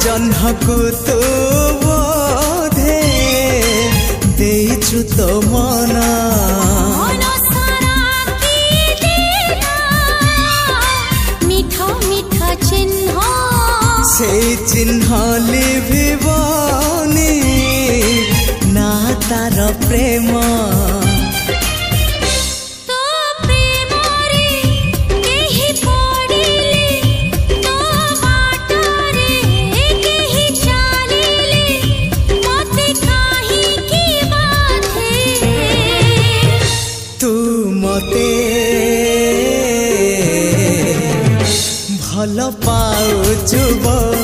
जह्नकु तू बोधे देइछु तो मना से चिन्ह लिभिबनी ना तार प्रेम भल पाउछु।